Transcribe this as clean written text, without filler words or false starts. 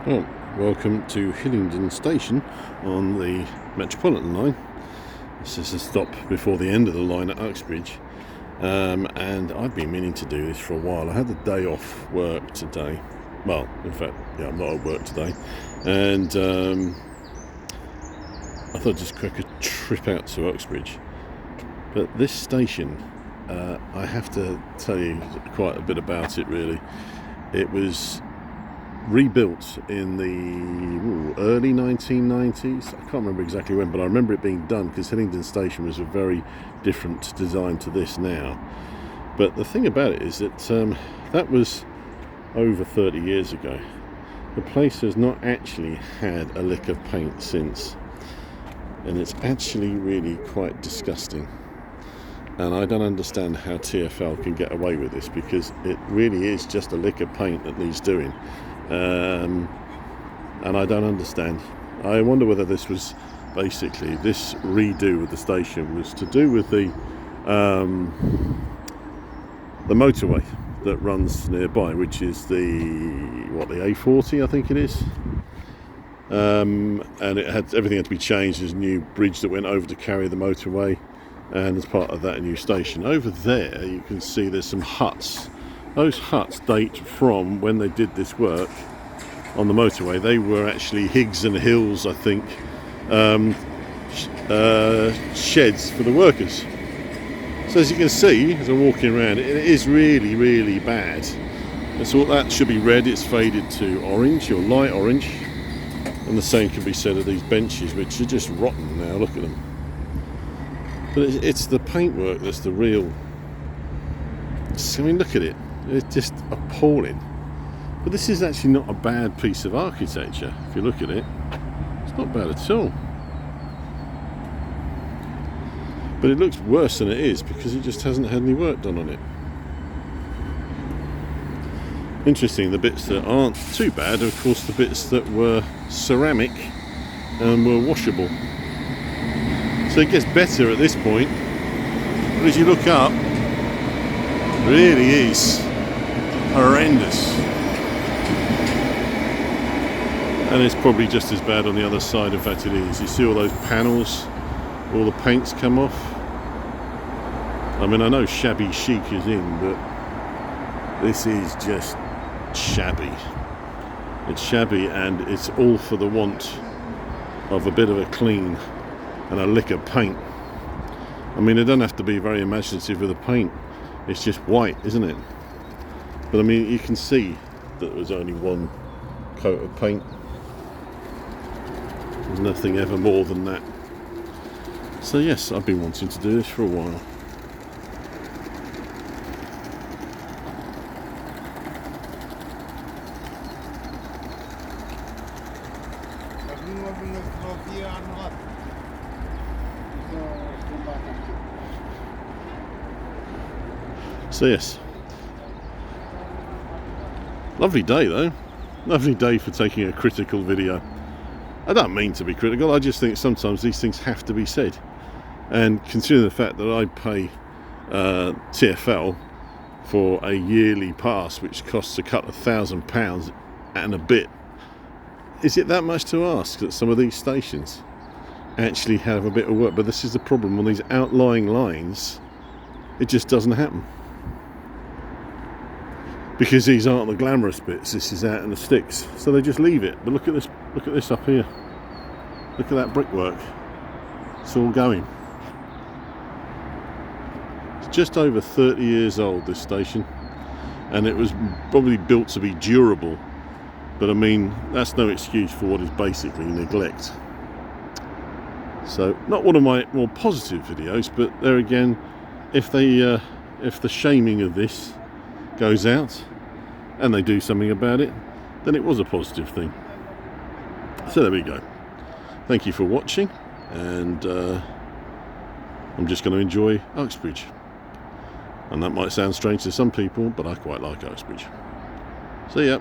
Well, welcome to Hillingdon station on the Metropolitan Line. This is a stop before the end of the line at Uxbridge, and I've been meaning to do this for a while. I had the day off work today. Well, in fact, yeah, I'm not at work today, and I thought I'd just crack a trip out to Uxbridge. But this station, I have to tell you quite a bit about it, really. It was rebuilt in the early 1990s. I can't remember exactly when, but I remember it being done because Hillingdon station was a very different design to this now. But the thing about it is that that was over 30 years ago. The place has not actually had a lick of paint since, and it's actually really quite disgusting. And I don't understand how TfL can get away with this, because it really is just a lick of paint that needs doing. And I don't understand. I wonder whether this was basically, this redo of the station was to do with the motorway that runs nearby, which is the A40, I think it is. And everything had to be changed. There's a new bridge that went over to carry the motorway, and as part of that, a new station. Over there you can see there's some huts. Those huts date from when they did this work on the motorway. They were actually Higgs and Hills, I think, sheds for the workers. So as you can see, as I'm walking around, it is really, really bad. So that should be red. It's faded to orange, or light orange. And the same can be said of these benches, which are just rotten now. Look at them. But it's the paintwork that's the real... I mean, look at it. It's just appalling. But this is actually not a bad piece of architecture. If you look at it, it's not bad at all. But it looks worse than it is because it just hasn't had any work done on it. Interesting, the bits that aren't too bad are, of course, the bits that were ceramic and were washable. So it gets better at this point. But as you look up, it really is horrendous. And it's probably just as bad on the other side. In fact, it is. You see all those panels, all the paint's come off. I mean, I know shabby chic is in, but this is just shabby. It's shabby, and it's all for the want of a bit of a clean and a lick of paint. I mean, they don't have to be very imaginative with the paint. It's just white, isn't it? But I mean, you can see that there's only one coat of paint. There's nothing ever more than that. So yes, I've been wanting to do this for a while. So yes, lovely day though. Lovely day for taking a critical video. I don't mean to be critical, I just think sometimes these things have to be said. And considering the fact that I pay TfL for a yearly pass, which costs a couple of £1,000 and a bit, is it that much to ask that some of these stations actually have a bit of work? But this is the problem on these outlying lines. It just doesn't happen. Because these aren't the glamorous bits, this is out in the sticks, so they just leave it. But look at this up here. Look at that brickwork. It's all going. It's just over 30 years old, this station, and it was probably built to be durable. But I mean, that's no excuse for what is basically neglect. So, not one of my more positive videos, but there again, if the shaming of this goes out and they do something about it, then it was a positive thing. So there we go. Thank you for watching, and I'm just going to enjoy Uxbridge. And that might sound strange to some people, but I quite like Uxbridge. See ya.